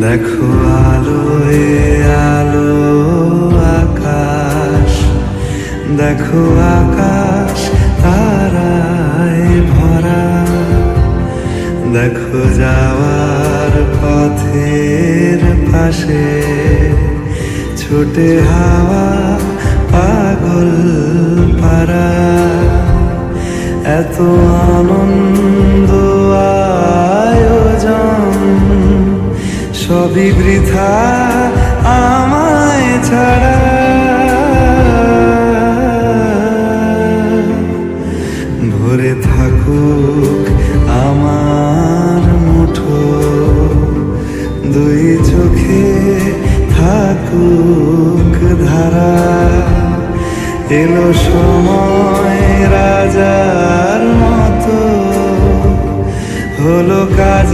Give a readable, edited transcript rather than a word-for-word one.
দেখো আলোয় আলো আকাশ, দেখো আকাশ তারায় ভরা, দেখো যাওয়ার পথের পাশে ছোটে হাওয়া পাগল পারা। এত আনন্দ আয়োজন সবই বৃথা আমায় ছাড়া। ভরে থাকুক আমার মুঠো, দুই চোখে থাকুক ধারা। এলো সময় রাজার মতো, হলো কাজে